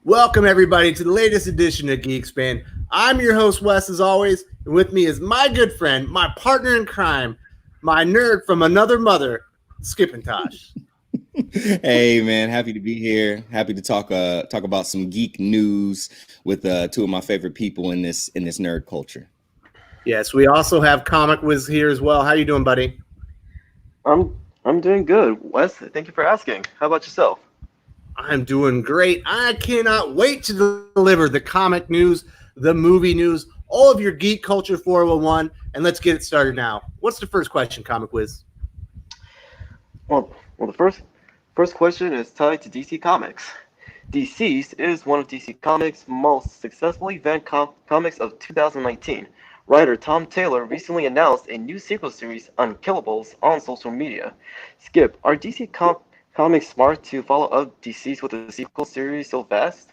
Welcome, everybody, to the latest edition of geek-span. I'm your host, Wes, as always, and with me is my good friend, my partner in crime, my nerd from another mother, Skip and Tosh. Hey man, happy to be here. Happy to talk about some geek news with two of my favorite people in this nerd culture. Yes, we also have Comic Wiz here as well. How you doing, buddy? I'm doing good, Wes. Thank you for asking. How about yourself? I'm doing great. I cannot wait to deliver the comic news, the movie news, all of your geek culture 401, and let's get it started now. What's the first question, Comic Wiz? Well, the first question is tied to DC Comics. DCeased is one of DC Comics' most successful event comics of 2019. Writer Tom Taylor recently announced a new sequel series, Unkillables, on social media. Skip, are DC Comics smart to follow up DCeased with a sequel series so fast?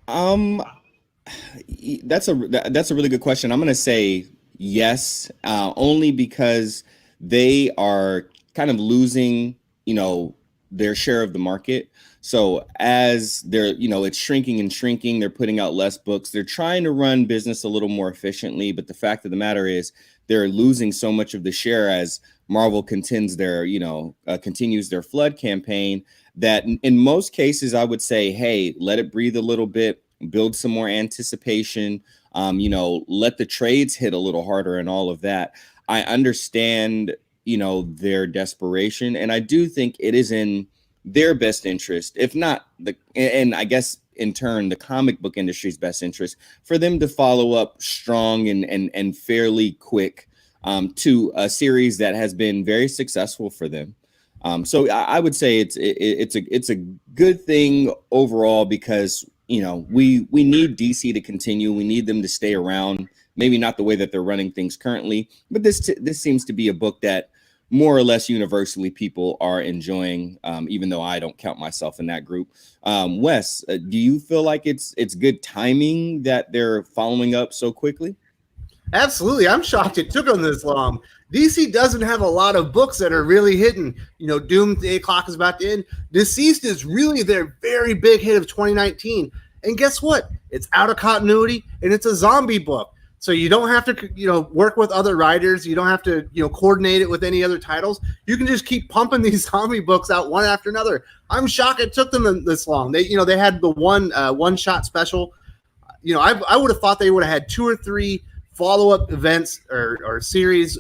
Um, that's a really good question. I'm gonna say yes, only because they are kind of losing, their share of the market. So as they're, it's shrinking and shrinking, they're putting out less books. They're trying to run business a little more efficiently, but the fact of the matter is they're losing so much of the share as Marvel continues their flood campaign that in most cases, I would say, hey, let it breathe a little bit, build some more anticipation, let the trades hit a little harder and all of that. I understand their desperation, and I do think it is in their best interest, if not and I guess in turn the comic book industry's best interest, for them to follow up strong and fairly quick to a series that has been very successful for them. So I would say it's a good thing overall, because we need DC to continue. We need them to stay around. Maybe not the way that they're running things currently, but this seems to be a book that more or less universally people are enjoying, even though I don't count myself in that group. Wes, do you feel like it's good timing that they're following up so quickly? Absolutely. I'm shocked it took them this long. DC doesn't have a lot of books that are really hitting. Doomsday Clock is about to end. DCeased is really their very big hit of 2019. And guess what? It's out of continuity, and it's a zombie book. So you don't have to, work with other writers. You don't have to, coordinate it with any other titles. You can just keep pumping these zombie books out one after another. I'm shocked it took them this long. They had the one shot special. I would have thought they would have had 2 or 3 follow-up events or series,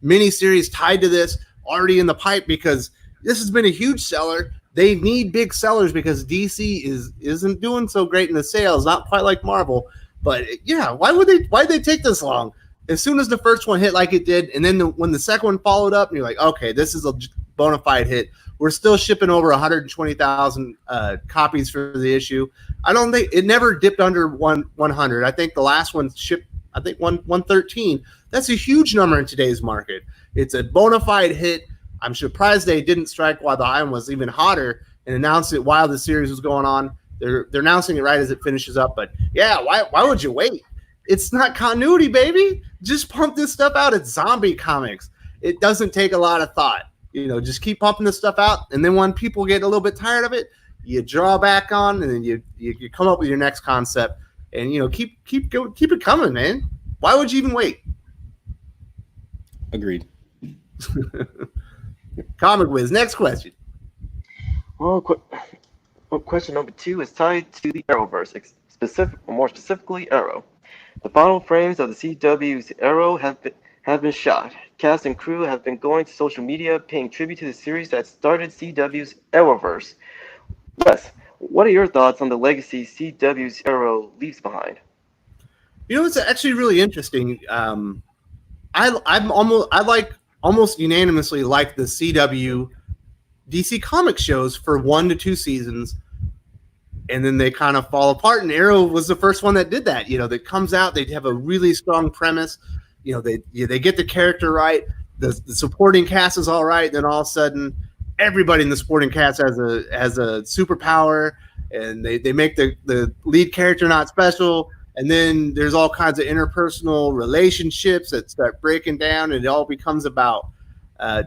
mini series tied to this already in the pipe, because this has been a huge seller. They need big sellers because DC isn't doing so great in the sales, not quite like Marvel. But yeah, why'd they take this long? As soon as the first one hit like it did, and then when the second one followed up, and you're like, okay, this is a bona fide hit. We're still shipping over 120,000 copies for the issue. I don't think it never dipped under 100. I think the last one shipped, 113. That's a huge number in today's market. It's a bona fide hit. I'm surprised they didn't strike while the iron was even hotter and announce it while the series was going on. They're announcing it right as it finishes up. But yeah, why would you wait? It's not continuity, baby. Just pump this stuff out. It's zombie comics. It doesn't take a lot of thought. Just keep pumping this stuff out. And then when people get a little bit tired of it, you draw back on, and then you come up with your next concept. And keep it coming, man. Why would you even wait? Agreed. Comic Wiz, next question. Well, question number 2 is tied to the Arrowverse, more specifically Arrow. The final frames of the CW's Arrow have been shot. Cast and crew have been going to social media paying tribute to the series that started CW's Arrowverse. Wes, what are your thoughts on the legacy CW's Arrow leaves behind? It's actually really interesting. I almost unanimously like the CW DC Comics shows for 1 to 2 seasons, and then they kind of fall apart. And Arrow was the first one that did that. That comes out, they have a really strong premise. They get the character right, the supporting cast is all right. Then all of a sudden, everybody in the supporting cast has a superpower, and they make the lead character not special. And then there's all kinds of interpersonal relationships that start breaking down, and it all becomes about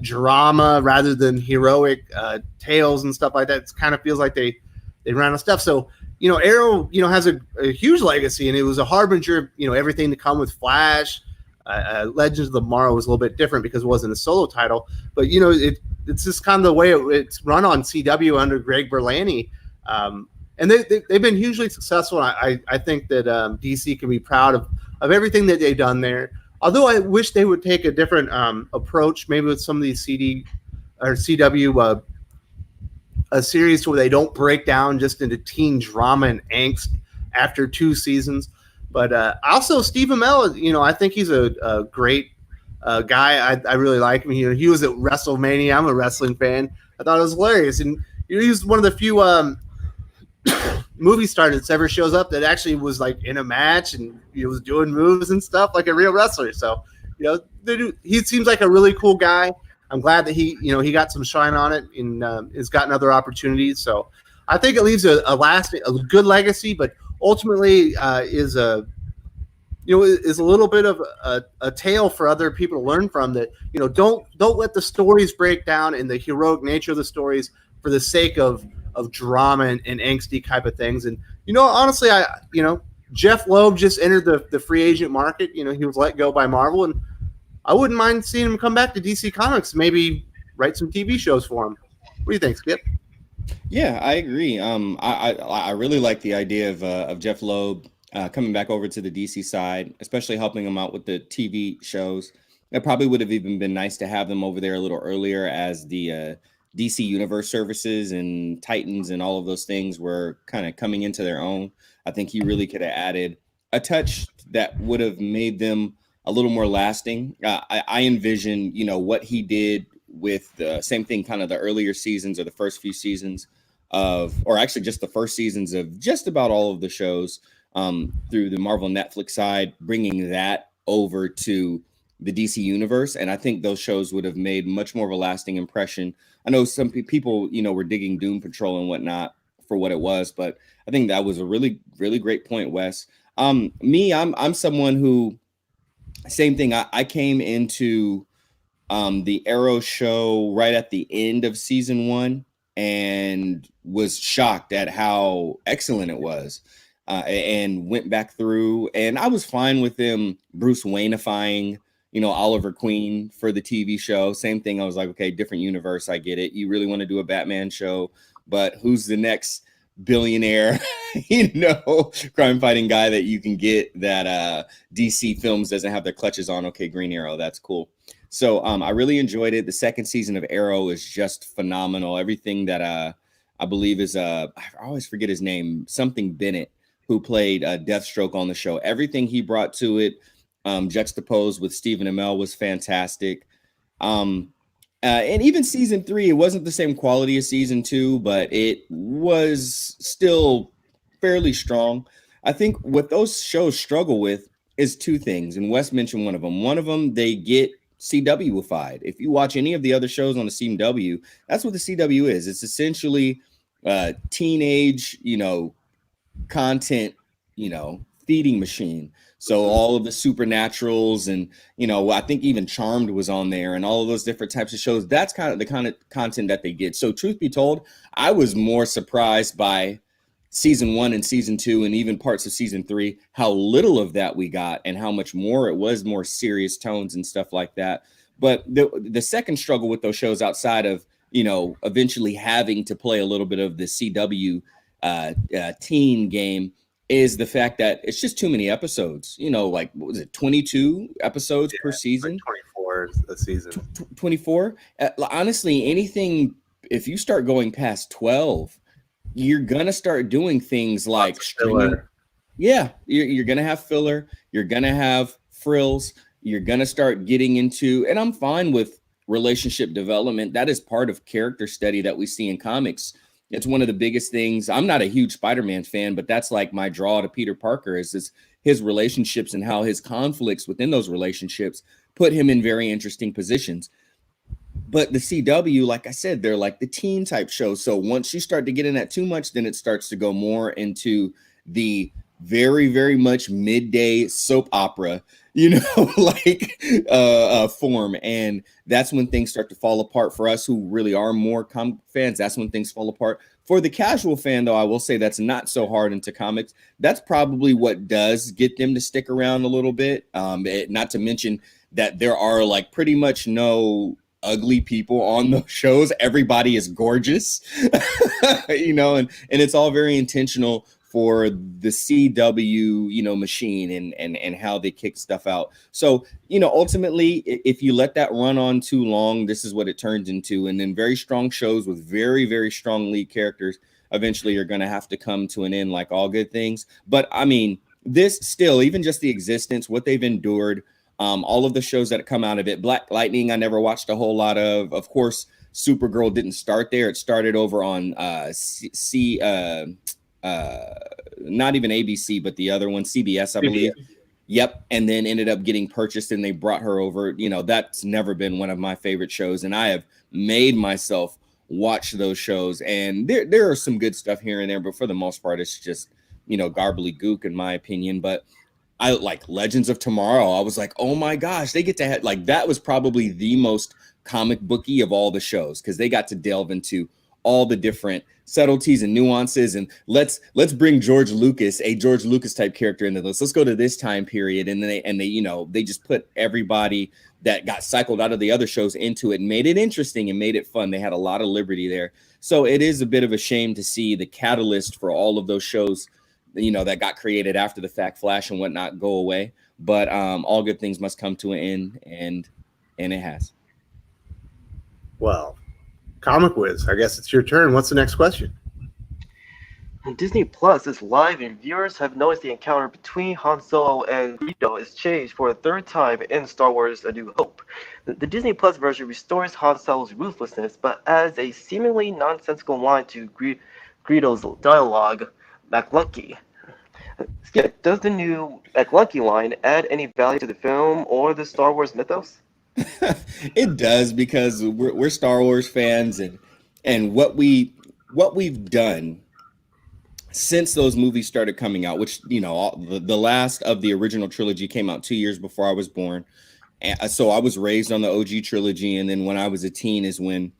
drama rather than heroic tales and stuff like that. It kind of feels like they they ran out of stuff. So, Arrow, has a huge legacy, and it was a harbinger of, everything to come with Flash. Legends of Tomorrow was a little bit different because it wasn't a solo title, but it's just kind of the way it's run on CW under Greg Berlanti. And they've been hugely successful. I think that DC can be proud of everything that they've done there. Although I wish they would take a different approach, maybe with some of these CD or CW a series where they don't break down just into teen drama and angst after 2 seasons. But also Steve Amell, I think he's a great guy. I really like him. He was at WrestleMania. I'm a wrestling fan. I thought it was hilarious, and he's one of the few movie star that's ever shows up that actually was like in a match and he was doing moves and stuff like a real wrestler. So, he seems like a really cool guy. I'm glad that he got some shine on it and has gotten other opportunities. So I think it leaves a good legacy, but ultimately is a little bit of a tale for other people to learn from. That don't let the stories break down and the heroic nature of the stories for the sake of drama and angsty type of things. And honestly, Jeff Loeb just entered the free agent market. He was let go by Marvel, and I wouldn't mind seeing him come back to DC Comics, maybe write some TV shows for him. What do you think, Skip? Yeah, I agree. I really like the idea of Jeff Loeb coming back over to the DC side, especially helping him out with the TV shows. It probably would have even been nice to have them over there a little earlier as the DC Universe services and Titans and all of those things were kind of coming into their own. I think he really could have added a touch that would have made them a little more lasting. I envision, what he did with the same thing, kind of the earlier seasons or the first few seasons or actually just the first seasons of just about all of the shows through the Marvel Netflix side, bringing that over to the DC universe. And I think those shows would have made much more of a lasting impression. I know some people, were digging Doom Patrol and whatnot for what it was, but I think that was a really, really great point, Wes. I'm someone who, same thing. I came into the Arrow show right at the end of season 1 and was shocked at how excellent it was, and went back through, and I was fine with them Bruce Wayneifying, Oliver Queen for the TV show. Same thing. I was like, okay, different universe. I get it. You really want to do a Batman show, but who's the next billionaire, crime fighting guy that you can get that DC Films doesn't have their clutches on? Okay, Green Arrow, that's cool. So I really enjoyed it. The second season of Arrow is just phenomenal. Everything that I believe is I always forget his name, something Bennett, who played Deathstroke on the show. Everything he brought to it, juxtaposed with Stephen Amell, was fantastic. And even season 3, it wasn't the same quality as season 2, but it was still fairly strong. I think what those shows struggle with is 2 things, and Wes mentioned one of them. One of them, they get CW-ified. If you watch any of the other shows on the CW, that's what the CW is. It's essentially teenage, content, feeding machine. So all of the Supernaturals and, I think even Charmed was on there and all of those different types of shows. That's kind of the kind of content that they get. So truth be told, I was more surprised by season 1 and season 2 and even parts of season 3, how little of that we got and how much more it was more serious tones and stuff like that. But the second struggle with those shows, outside of, eventually having to play a little bit of the CW teen game, is the fact that it's just too many episodes. Like, what was it, 22 episodes per season? Like 24 a season. 24? Honestly, anything, if you start going past 12, you're going to start doing things like streaming. Yeah, you're going to have filler. You're going to have frills. You're going to start getting into, and I'm fine with relationship development. That is part of character study that we see in comics. It's one of the biggest things. I'm not a huge Spider-Man fan, but that's like my draw to Peter Parker is his relationships and how his conflicts within those relationships put him in very interesting positions. But the CW, like I said, they're like the teen type shows. So once you start to get in that too much, then it starts to go more into the very, very much midday soap opera, like form. And that's when things start to fall apart for us who really are more comic fans. That's when things fall apart. For the casual fan, though, I will say that's not so hard into comics. That's probably what does get them to stick around a little bit. Not to mention that there are like pretty much no ugly people on those shows. Everybody is gorgeous, and it's all very intentional for the CW, machine and how they kick stuff out. So, ultimately, if you let that run on too long, this is what it turns into. And then very strong shows with very, very strong lead characters eventually are going to have to come to an end, like all good things. But I mean, this still, even just the existence, what they've endured, all of the shows that come out of it. Black Lightning, I never watched a whole lot of. Of course, Supergirl didn't start there. It started over on not even ABC, but the other one, CBS, I believe. Yep. And then ended up getting purchased and they brought her over. That's never been one of my favorite shows. And I have made myself watch those shows. And there are some good stuff here and there, but for the most part, it's just, garbly gook in my opinion. But I like Legends of Tomorrow. I was like, oh my gosh, they get to have, like, that was probably the most comic booky of all the shows because they got to delve into all the different subtleties and nuances. And let's bring a George Lucas type character into this. Let's go to this time period. And then they just put everybody that got cycled out of the other shows into it and made it interesting and made it fun. They had a lot of liberty there. So it is a bit of a shame to see the catalyst for all of those shows, that got created after the fact, Flash and whatnot, go away. But all good things must come to an end, and it has. Well, Comic Whiz, I guess it's your turn. What's the next question? Disney Plus is live, and viewers have noticed the encounter between Han Solo and Greedo is changed for a third time in Star Wars: A New Hope. The Disney Plus version restores Han Solo's ruthlessness, but adds a seemingly nonsensical line to Greedo's dialogue, McLunky. Skip, does the new McLunky line add any value to the film or the Star Wars mythos? It does, because we're Star Wars fans, and what we've done since those movies started coming out, which the last of the original trilogy came out 2 years before I was born, and so I was raised on the OG trilogy, and then when I was a teen is when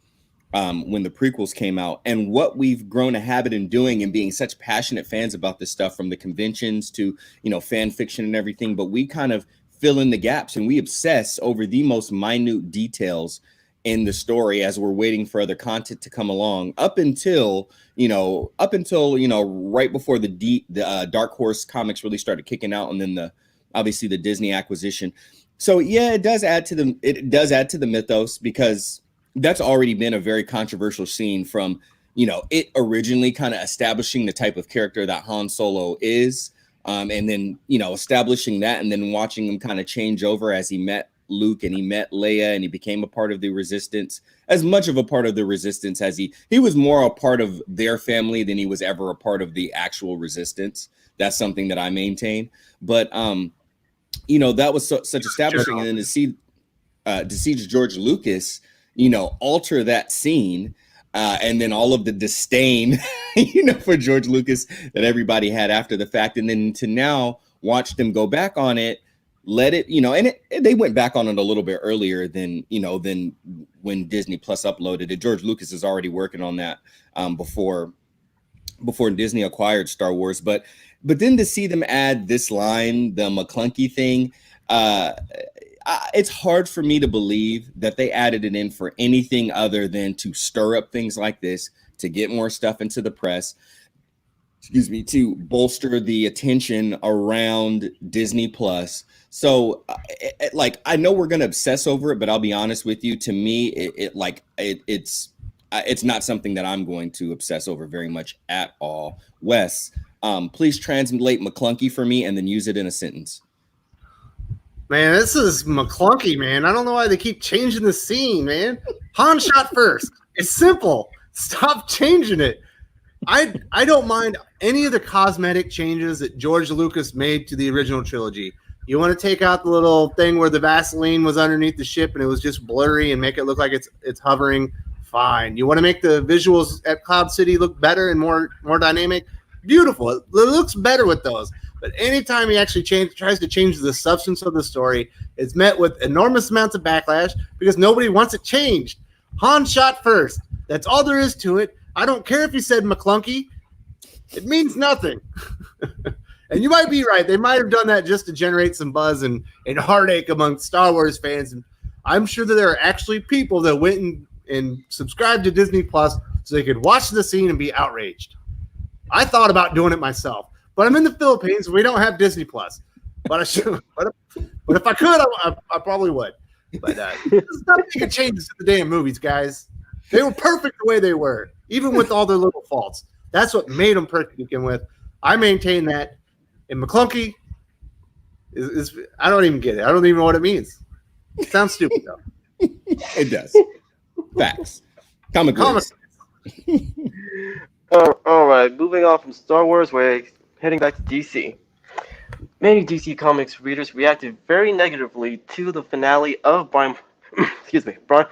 the prequels came out. And what we've grown a habit in doing and being such passionate fans about this stuff, from the conventions to fan fiction and everything, but we kind of fill in the gaps and we obsess over the most minute details in the story as we're waiting for other content to come along, up until right before the Dark Horse comics really started kicking out, and then obviously the Disney acquisition. So yeah, it does add to the mythos, because that's already been a very controversial scene from it originally kind of establishing the type of character that Han Solo is. And then, establishing that, and then watching him kind of change over as he met Luke and he met Leia and he became a part of the Resistance, as much of a part of the Resistance as he was more a part of their family than he was ever a part of the actual Resistance. That's something that I maintain. But, that was such establishing. And then to see George Lucas, alter that scene, and then all of the disdain, for George Lucas that everybody had after the fact. And then to now watch them go back on it, let it, and they went back on it a little bit earlier than when Disney Plus uploaded it. George Lucas is already working on that before Disney acquired Star Wars. But then to see them add this line, the McClunky thing, it's hard for me to believe that they added it in for anything other than to stir up things like this, to get more stuff into the press, to bolster the attention around Disney Plus. So I know we're going to obsess over it, but I'll be honest with you, to me, it's not something that I'm going to obsess over very much at all. Wes, please translate McClunky for me and then use it in a sentence. Man, this is McClunky, man. I don't know why they keep changing the scene, man. Han shot first. It's simple. Stop changing it. I don't mind any of the cosmetic changes that George Lucas made to the original trilogy. You want to take out the little thing where the Vaseline was underneath the ship and it was just blurry and make it look like it's hovering, fine. You want to make the visuals at Cloud City look better and more dynamic, beautiful. It looks better with those. But anytime he actually tries to change the substance of the story, it's met with enormous amounts of backlash because nobody wants it changed. Han shot first. That's all there is to it. I don't care if he said McClunky. It means nothing. And you might be right. They might have done that just to generate some buzz and heartache among Star Wars fans. And I'm sure that there are actually people that went and subscribed to Disney Plus so they could watch the scene and be outraged. I thought about doing it myself, but I'm in the Philippines. We don't have Disney Plus. But I should. But if I could, I probably would. But there's not making changes to the damn movies, guys. They were perfect the way they were, even with all their little faults. That's what made them perfect to begin with. I maintain that. And McClunky is I don't even get it. I don't even know what it means. It sounds stupid though. It does. Facts. Comic. All right, moving on from Star Wars, we're heading back to DC. Many DC Comics readers reacted very negatively to the finale of Brian Michael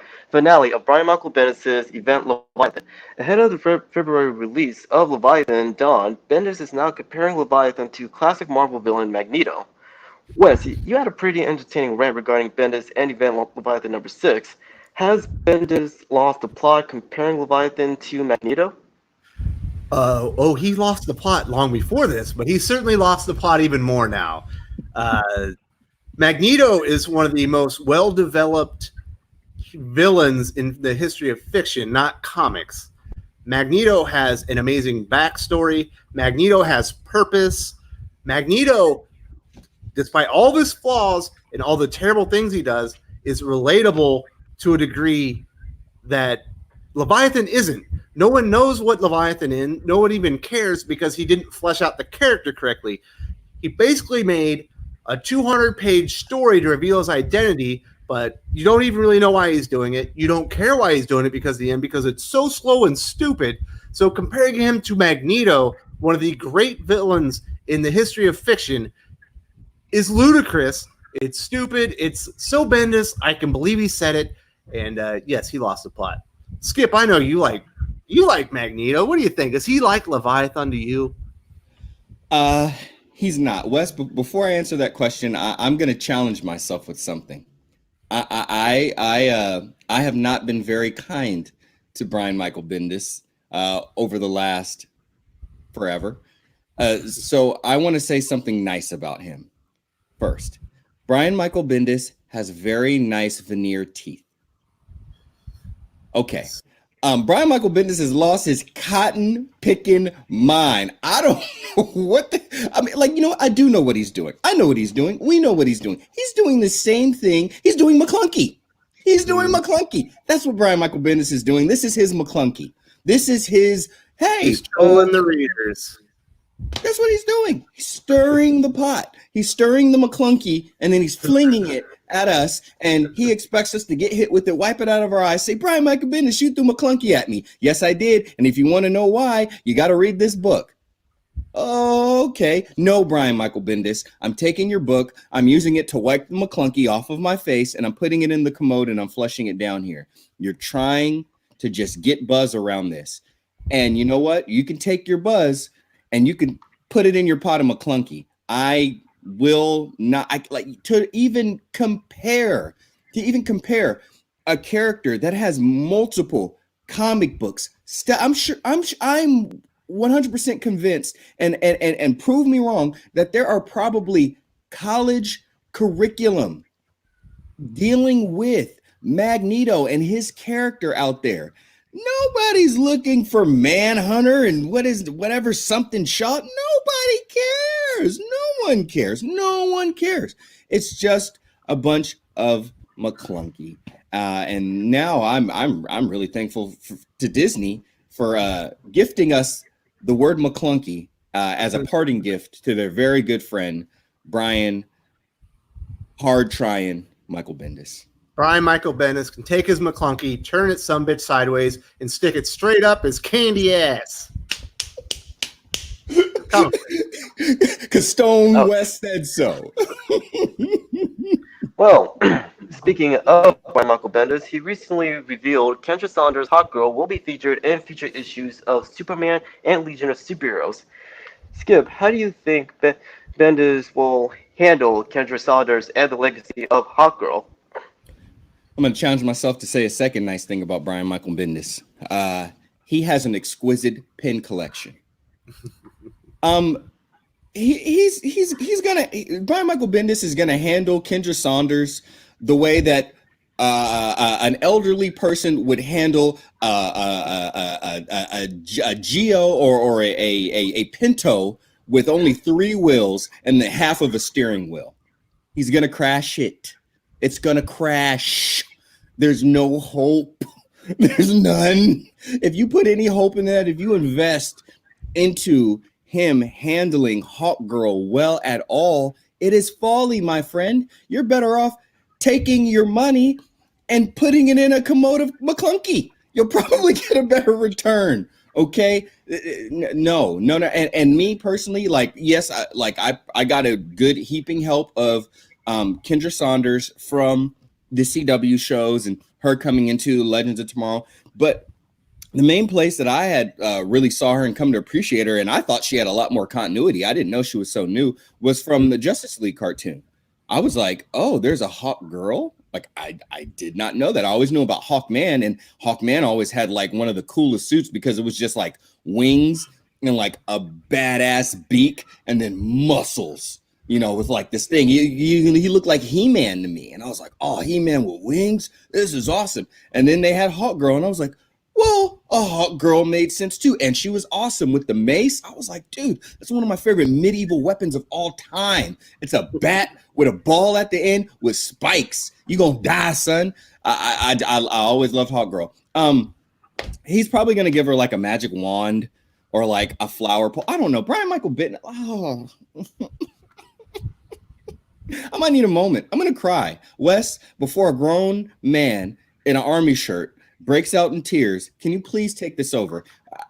Bendis' event Leviathan. Ahead of the February release of Leviathan Dawn, Bendis is now comparing Leviathan to classic Marvel villain Magneto. Wes, you had a pretty entertaining rant regarding Bendis and event Leviathan number 6. Has Bendis lost the plot comparing Leviathan to Magneto? He lost the plot long before this, but he certainly lost the plot even more now. Magneto is one of the most well-developed villains in the history of fiction, not comics. Magneto has an amazing backstory. Magneto has purpose. Magneto, despite all of his flaws and all the terrible things he does, is relatable to a degree that Leviathan isn't. No one knows what Leviathan is. No one even cares because he didn't flesh out the character correctly. He basically made a 200-page story to reveal his identity, but you don't even really know why he's doing it. You don't care why he's doing it because it's so slow and stupid. So comparing him to Magneto, one of the great villains in the history of fiction, is ludicrous. It's stupid. It's so Bendis. I can believe he said it. And yes, he lost the plot. Skip, I know you like Magneto. What do you think? Is he like Leviathan to you? He's not. Wes, before I answer that question, I'm going to challenge myself with something. I have not been very kind to Brian Michael Bendis over the last forever. So I want to say something nice about him. First, Brian Michael Bendis has very nice veneer teeth. Okay. Brian Michael Bendis has lost his cotton picking mind. I don't know what I do know what he's doing. I know what he's doing. We know what he's doing. He's doing the same thing. He's doing McClunky. McClunky. That's what Brian Michael Bendis is doing. This is his McClunky. This is his, hey. He's trolling the readers. That's what he's doing. He's stirring the pot. He's stirring the McClunky, and then he's flinging it at us, and he expects us to get hit with it, wipe it out of our eyes, say, Brian Michael Bendis, shoot through McClunky at me. Yes, I did. And if you want to know why, you got to read this book. Okay. No, Brian Michael Bendis, I'm taking your book. I'm using it to wipe the McClunky off of my face, and I'm putting it in the commode, and I'm flushing it down here. You're trying to just get buzz around this. And you know what? You can take your buzz, and you can put it in your pot of McClunky. I will not to even compare a character that has multiple comic books. I'm 100% convinced, and prove me wrong, that there are probably college curriculum dealing with Magneto and his character out there. Nobody's looking for Manhunter and whatever something shot. Nobody cares. No one cares. No one cares. It's just a bunch of McClunky. And now I'm really thankful to Disney for gifting us the word McClunky as a parting gift to their very good friend Brian Hard Trying Michael Bendis. Brian Michael Bendis can take his McClunky, turn it some bitch sideways, and stick it straight up his candy ass. Because Stone West said so. Well, speaking of Brian Michael Bendis, he recently revealed Kendra Saunders' Hawkgirl will be featured in future issues of Superman and Legion of Superheroes. Skip, how do you think that Bendis will handle Kendra Saunders and the legacy of Hawkgirl. I'm going to challenge myself to say a second nice thing about Brian Michael Bendis. He has an exquisite pen collection. He's gonna Brian Michael Bendis is gonna handle Kendra Saunders the way that an elderly person would handle a Geo or a Pinto with only 3 wheels and the half of a steering wheel. He's gonna crash it. It's gonna crash. There's no hope. There's none. If you put any hope in that, if you invest into him handling Hawkgirl well at all, it is folly, my friend. You're better off taking your money and putting it in a commode of McClunky. You'll probably get a better return. Okay, no. And me personally, like, yes, I got a good heaping help of Kendra Saunders from the CW shows and her coming into Legends of Tomorrow, but the main place that I had really saw her and come to appreciate her, and I thought she had a lot more continuity. I didn't know she was so new. Was from the Justice League cartoon. I was like, oh, there's a Hawkgirl. Like I did not know that. I always knew about Hawkman, and Hawkman always had like one of the coolest suits because it was just like wings and like a badass beak and then muscles, you know, with like this thing. He looked like He-Man to me. And I was like, oh, He-Man with wings? This is awesome. And then they had Hawkgirl, and I was like, well, a Hawkgirl made sense too. And she was awesome with the mace. I was like, dude, that's one of my favorite medieval weapons of all time. It's a bat with a ball at the end with spikes. You gonna die, son. I always loved Hawkgirl. He's probably gonna give her like a magic wand or like a flower pole. I don't know. Brian Michael Bendis. Oh. I might need a moment. I'm gonna cry. Wes, before a grown man in an army shirt breaks out in tears, can you please take this over?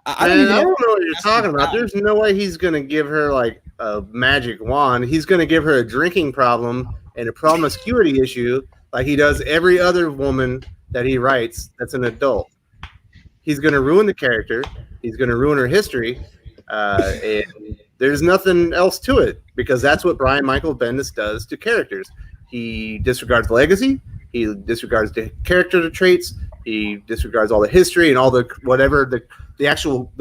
I don't know what you're talking about. There's no way he's going to give her like a magic wand. He's going to give her a drinking problem and a promiscuity issue like he does every other woman that he writes that's an adult. He's going to ruin the character. He's going to ruin her history. And there's nothing else to it because that's what Brian Michael Bendis does to characters. He disregards legacy. He disregards the character traits. He disregards all the history and all the whatever the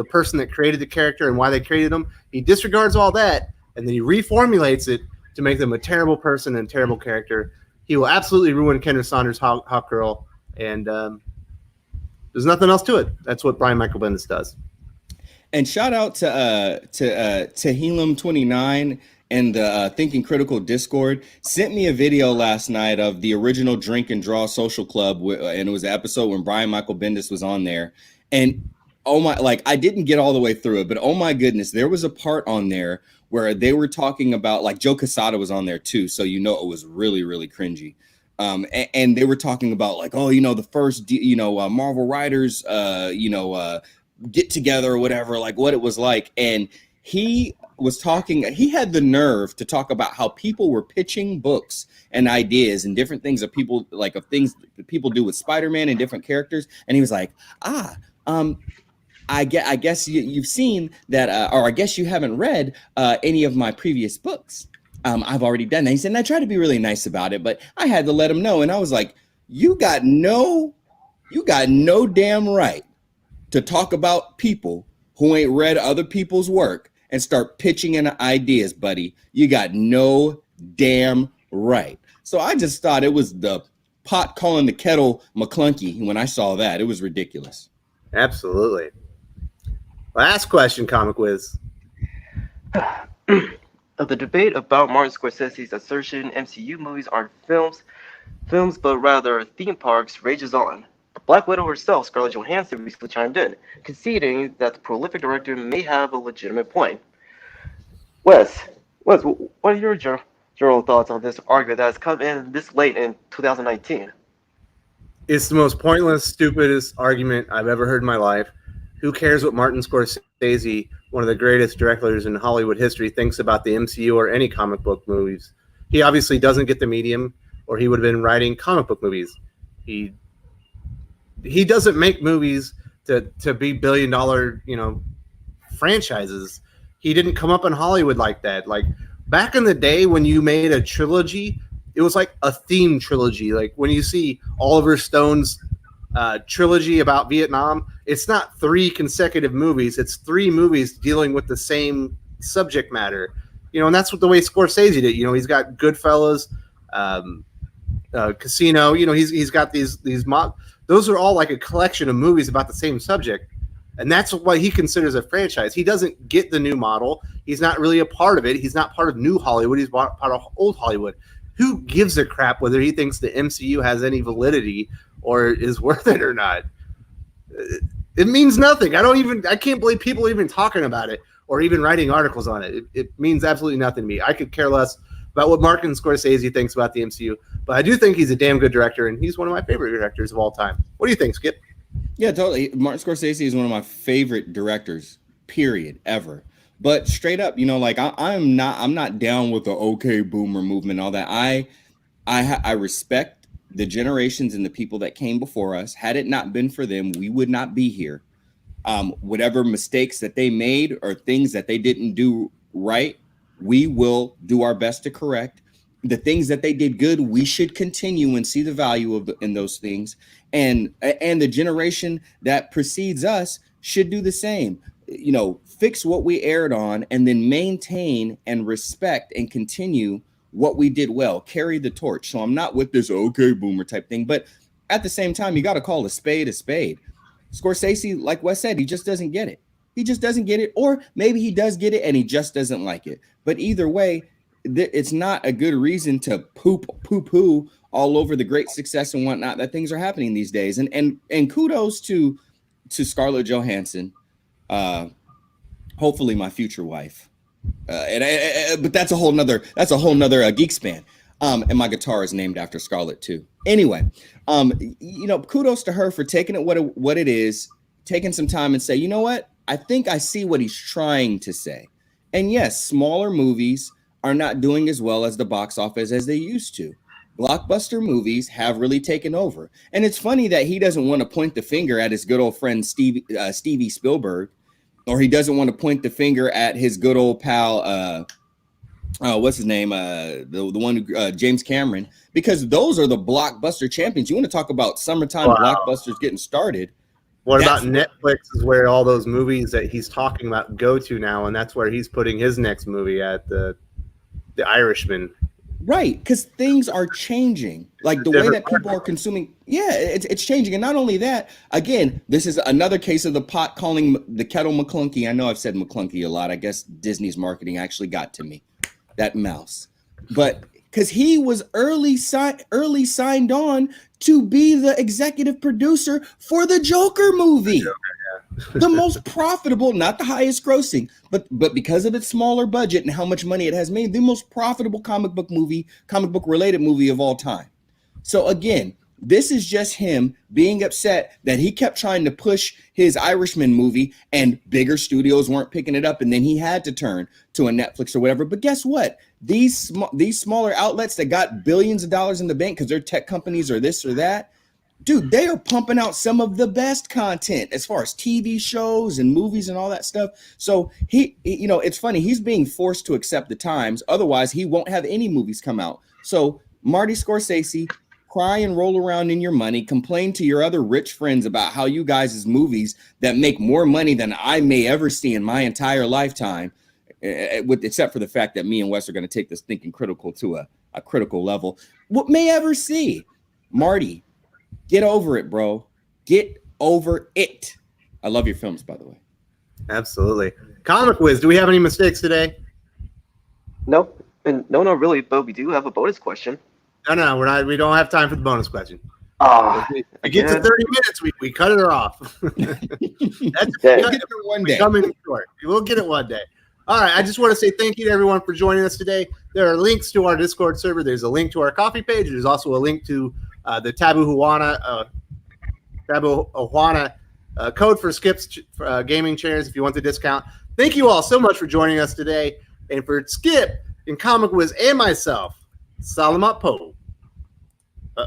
person that created the character and why they created them. He disregards all that, and then he reformulates it to make them a terrible person and a terrible character. He will absolutely ruin Kendra Saunders' Hawkgirl, and there's nothing else to it. That's what Brian Michael Bendis does. And shout out to Helam29 and the Thinking Critical Discord. Sent me a video last night of the original Drink and Draw Social Club, and it was an episode when Brian Michael Bendis was on there. And oh my, like I didn't get all the way through it, but oh my goodness, there was a part on there where they were talking about, like, Joe Quesada was on there too, so you know it was really, really cringy. And they were talking about like, oh, you know, the first Marvel writers get together or whatever, like what it was like. And he was talking, he had the nerve to talk about how people were pitching books and ideas and different things of people, like of things that people do with Spider-Man and different characters. And he was like, I guess you've seen that, or I guess you haven't read any of my previous books. I've already done that. He said, and I tried to be really nice about it, but I had to let him know. And I was like, you got no damn right to talk about people who ain't read other people's work and start pitching in ideas, buddy. You got no damn right. So I just thought it was the pot calling the kettle McClunky when I saw that. It was ridiculous. Absolutely. Last question, Comic Wiz. Of the debate about Martin Scorsese's assertion MCU movies aren't films, but rather theme parks rages on. Black Widow herself, Scarlett Johansson, recently chimed in, conceding that the prolific director may have a legitimate point. Wes, what are your general thoughts on this argument that has come in this late in 2019? It's the most pointless, stupidest argument I've ever heard in my life. Who cares what Martin Scorsese, one of the greatest directors in Hollywood history, thinks about the MCU or any comic book movies? He obviously doesn't get the medium, or he would have been writing comic book movies. He doesn't make movies to be billion-dollar, franchises. He didn't come up in Hollywood like that. Like, back in the day when you made a trilogy, it was like a theme trilogy. Like when you see Oliver Stone's trilogy about Vietnam, it's not 3 consecutive movies. It's 3 movies dealing with the same subject matter. And that's what the way Scorsese did. He's got Goodfellas, Casino. He's got these those are all like a collection of movies about the same subject. And that's what he considers a franchise. He doesn't get the new model. He's not really a part of it. He's not part of new Hollywood. He's part of old Hollywood. Who gives a crap whether he thinks the MCU has any validity or is worth it or not? It means nothing. I can't believe people are even talking about it or even writing articles on it. It means absolutely nothing to me. I could care less about what Martin Scorsese thinks about the MCU, but I do think he's a damn good director, and he's one of my favorite directors of all time. What do you think, Skip? Yeah, totally. Martin Scorsese is one of my favorite directors, period, ever. But straight up, I'm not down with the okay boomer movement and all that. I respect the generations and the people that came before us. Had it not been for them, we would not be here. Whatever mistakes that they made or things that they didn't do right, we will do our best to correct. The things that they did good, we should continue and see the value in those things. And the generation that precedes us should do the same. Fix what we erred on and then maintain and respect and continue what we did well. Carry the torch. So I'm not with this okay boomer type thing, but at the same time, you got to call a spade a spade. Scorsese, like Wes said, he just doesn't get it. He just doesn't get it. Or maybe he does get it and he just doesn't like it. But either way, it's not a good reason to poo-poo all over the great success and whatnot that things are happening these days. And kudos to Scarlett Johansson, hopefully my future wife. But that's a whole nother geek-span. And my guitar is named after Scarlett too. Anyway, kudos to her for taking it what it is, taking some time and say, you know what? I think I see what he's trying to say. And yes, smaller movies are not doing as well as the box office as they used to. Blockbuster movies have really taken over. And it's funny that he doesn't want to point the finger at his good old friend Stevie Spielberg, or he doesn't want to point the finger at his good old pal, what's his name? The one who, James Cameron, because those are the blockbuster champions. You want to talk about summertime blockbusters getting started. What about Netflix is where all those movies that he's talking about go to now, and that's where he's putting his next movie at, the Irishman. Right, because things are changing. Like the way that people are consuming, it's changing. And not only that, again, this is another case of the pot calling the kettle McClunky. I know I've said McClunky a lot. I guess Disney's marketing actually got to me, that mouse. But because he was early signed on to be the executive producer for the Joker movie. The most profitable, not the highest grossing, but because of its smaller budget and how much money it has made, the most profitable comic book related movie of all time. So again, this is just him being upset that he kept trying to push his Irishman movie and bigger studios weren't picking it up, and then he had to turn to a Netflix or whatever. But guess what? These smaller outlets that got billions of dollars in the bank because they're tech companies or this or that, dude, they are pumping out some of the best content as far as TV shows and movies and all that stuff. So he it's funny. He's being forced to accept the times. Otherwise, he won't have any movies come out. So Marty Scorsese, cry and roll around in your money, complain to your other rich friends about how you guys' movies that make more money than I may ever see in my entire lifetime, except for the fact that me and Wes are going to take this thinking critical to a critical level, what may ever see. Marty, get over it, bro. Get over it. I love your films, by the way. Absolutely. Comic Wiz, do we have any mistakes today? Nope. And no, not really, but we do have a bonus question. No, we're not. We don't have time for the bonus question. If it gets to 30 minutes, we cut it off. We'll get it one day. Coming short. We'll get it one day. All right. I just want to say thank you to everyone for joining us today. There are links to our Discord server. There's a link to our coffee page. There's also a link to the Tabu Ajuana code for Skip's gaming chairs if you want the discount. Thank you all so much for joining us today. And for Skip and Comic Wiz and myself, Salamat Po.